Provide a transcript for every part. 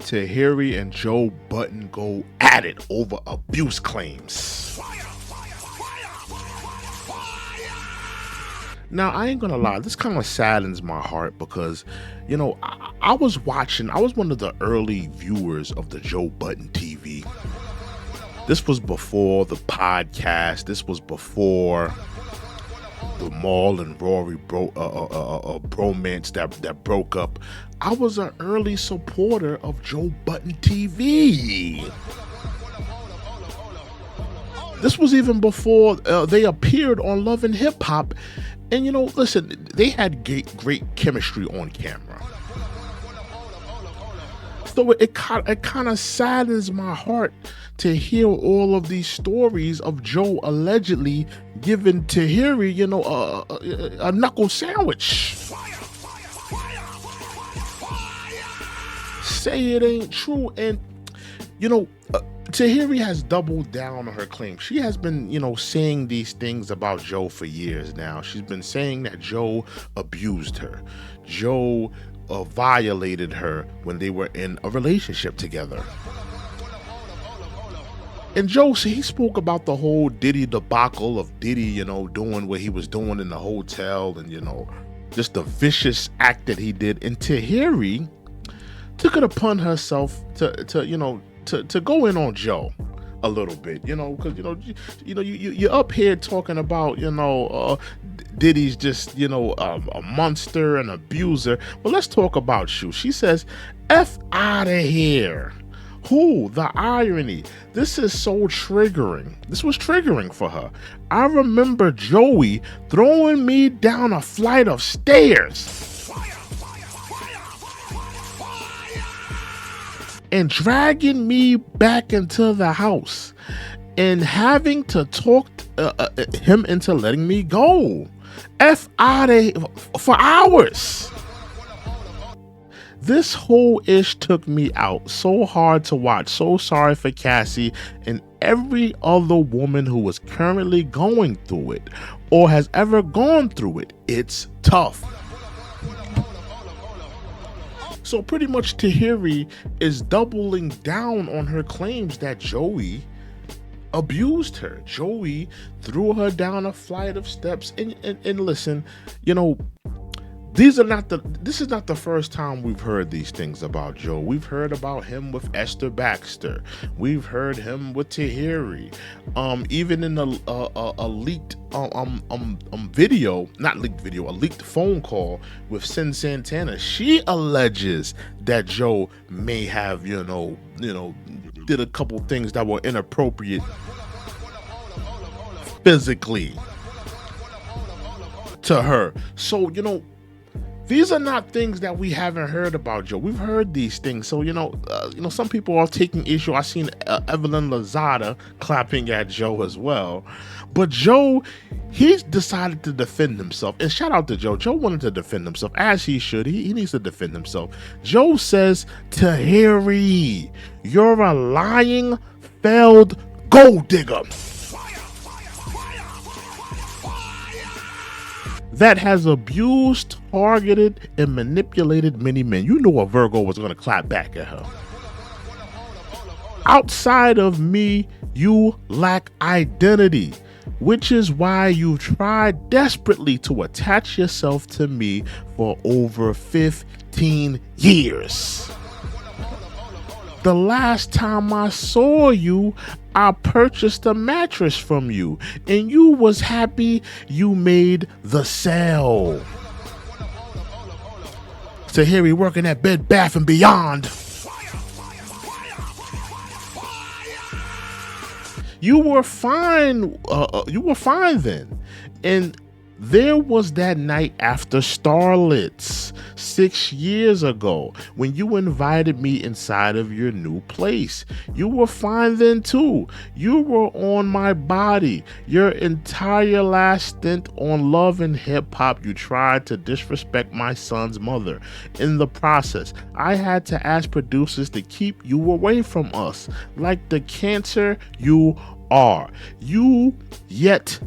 Tahiry and Joe Budden go at it over abuse claims. Now, I ain't gonna lie, this kind of saddens my heart because, I was one of the early viewers of the Joe Budden TV. This was before the podcast. This was before the Maul and Rory bromance that broke up. I was an early supporter of Joe Budden TV. This was even before they appeared on Love and Hip Hop. And listen, they had great chemistry on camera. So it kind of saddens my heart to hear all of these stories of Joe allegedly giving Tahiry, a knuckle sandwich. Say it ain't true. And, Tahiry has doubled down on her claim. She has been, saying these things about Joe for years now. She's been saying that Joe abused her. Joe violated her when they were in a relationship together. And Joe, he spoke about the whole Diddy debacle of Diddy, doing what he was doing in the hotel and, just the vicious act that he did. And Tahiry took it upon herself to go in on Joe a little bit, because you're up here talking about Diddy's just a monster, an abuser. Well, let's talk about you. She says, "F out of here." Who? The irony. This is so triggering. This was triggering for her. I remember Joey throwing me down a flight of stairs and dragging me back into the house and having to talk him into letting me go. F out of for hours. This whole ish took me out. So hard to watch. So sorry for Cassie and every other woman who is currently going through it or has ever gone through it. It's tough. So pretty much Tahiry is doubling down on her claims that Joey abused her. Joey threw her down a flight of steps. And listen, this is not the first time we've heard these things about Joe. We've heard about him with Esther Baxter. We've heard him with Tahiry. Even in a leaked a leaked phone call with Sin Santana, she alleges that Joe may have, did a couple things that were inappropriate physically to her. So, these are not things that we haven't heard about Joe. We've heard these things. So, some people are taking issue. I've seen Evelyn Lozada clapping at Joe as well. But Joe, he's decided to defend himself. And shout out to Joe. Joe wanted to defend himself, as he should. He needs to defend himself. Joe says, "Tahiry, you're a lying, failed gold digger that has abused, targeted, and manipulated many men." You know a Virgo was going to clap back at her. "Outside of me, you lack identity, which is why you've tried desperately to attach yourself to me for over 15 years. The last time I saw you, I purchased a mattress from you, and you was happy you made the sale. Tahiry working at Bed Bath & Beyond. You were fine. You were fine then, and there was that night after Starlets 6 years ago when you invited me inside of your new place. You were fine then too. You were on my body. Your entire last stint on Love and Hip Hop, you tried to disrespect my son's mother. In the process, I had to ask producers to keep you away from us, like the cancer you are. You yet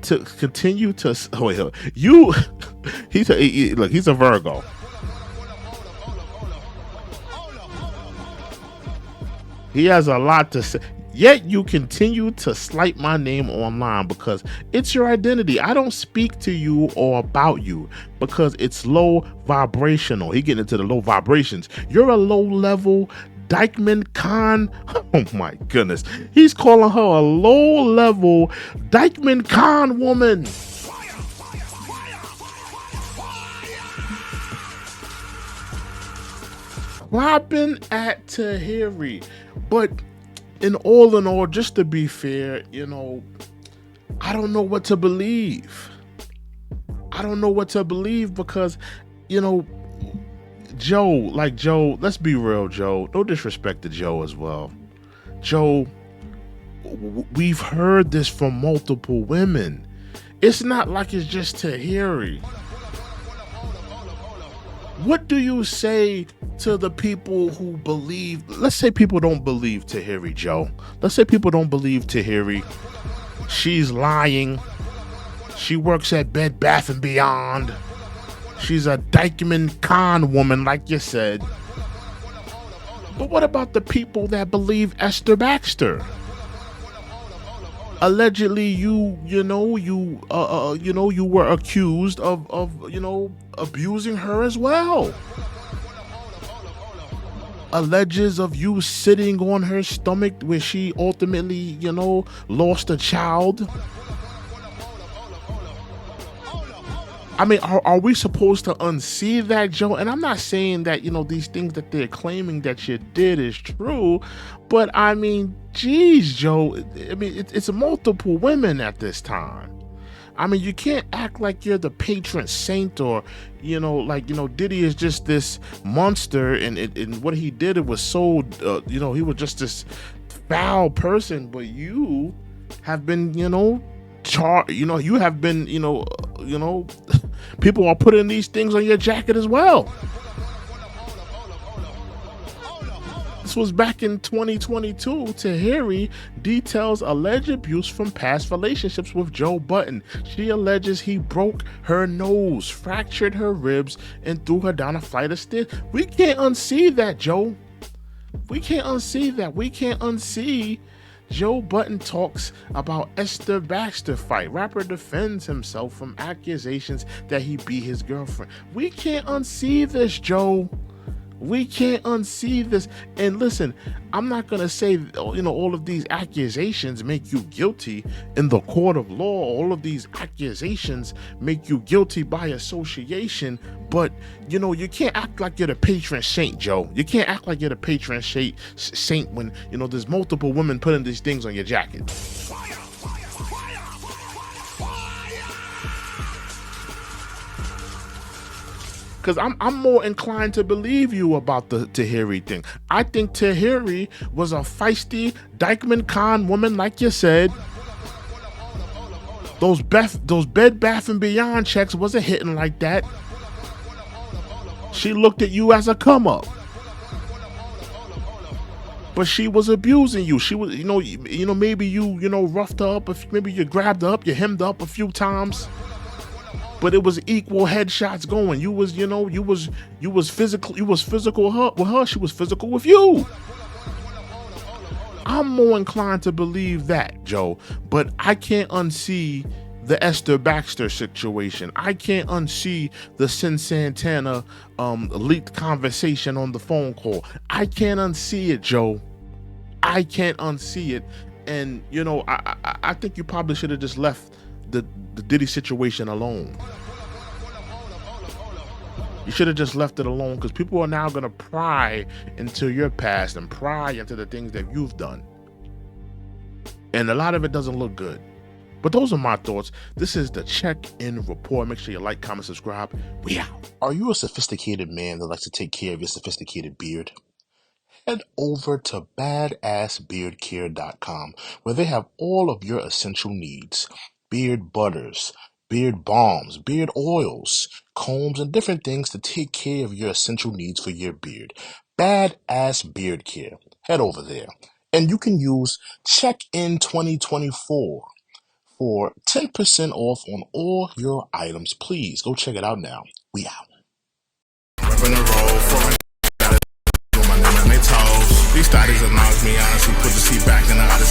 to continue to he's a Virgo. He has a lot to say. Yet you continue to slight my name online because it's your identity. I don't speak to you or about you because it's low vibrational. He getting into the low vibrations. You're a low level Dykeman Khan. Oh my goodness. He's calling her a low level Dykeman Khan woman. Clapping at Tahiry. But in all, just to be fair, I don't know what to believe. I don't know what to believe because, Joe, let's be real, Joe. No disrespect to Joe as well. Joe, we've heard this from multiple women. It's not like it's just Tahiry. What do you say to the people who believe? Let's say people don't believe Tahiry, Joe. Let's say people don't believe Tahiry. She's lying. She works at Bed Bath and Beyond. She's a Dykeman Khan woman, like you said. But what about the people that believe Esther Baxter? Allegedly, you were accused of abusing her as well. Alleges of you sitting on her stomach where she ultimately, lost a child. I mean, are we supposed to unsee that, Joe? And I'm not saying that, these things that they're claiming that you did is true, but I mean, geez, Joe, I mean, it's multiple women at this time. I mean, you can't act like you're the patron saint or, Diddy is just this monster and what he did, it was so, he was just this foul person, but you have been, you have been, people are putting these things on your jacket as well. This was back in 2022. Tahiry details alleged abuse from past relationships with Joe Budden. She alleges he broke her nose, fractured her ribs, and threw her down a flight of stairs. We can't unsee that, Joe. We can't unsee that. We can't unsee Joe Budden talks about Esther Baxter fight. Rapper defends himself from accusations that he beat his girlfriend. We can't unsee this, Joe. We can't unsee this. And listen, I'm not going to say, all of these accusations make you guilty in the court of law. All of these accusations make you guilty by association. But, you can't act like you're the patron saint, Joe. You can't act like you're the patron saint when, there's multiple women putting these things on your jacket. Because I'm more inclined to believe you about the Tahiry thing. I think Tahiry was a feisty Dykeman Khan woman, like you said. Those Bed Bath and Beyond checks wasn't hitting like that. She looked at you as a come up. But she was abusing you. She was, maybe you, roughed her up. Maybe you grabbed her up, you hemmed her up a few times. But it was equal headshots going. You was physical. You was physical with her. She was physical with you. I'm more inclined to believe that, Joe. But I can't unsee the Esther Baxter situation. I can't unsee the Sin Santana leaked conversation on the phone call. I can't unsee it, Joe. I can't unsee it. And I think you probably should have just left the Diddy situation alone. You should have just left it alone because people are now going to pry into your past and pry into the things that you've done. And a lot of it doesn't look good. But those are my thoughts. This is the Check-In Report. Make sure you like, comment, subscribe. We out. Are you a sophisticated man that likes to take care of your sophisticated beard? Head over to badassbeardcare.com where they have all of your essential needs. Beard butters, beard balms, beard oils, combs, and different things to take care of your essential needs for your beard. Badass Beard Care. Head over there. And you can use Check-In 2024 for 10% off on all your items. Please go check it out now. We out. These studies are miles, me honestly. Put the seat back in the Odyssey.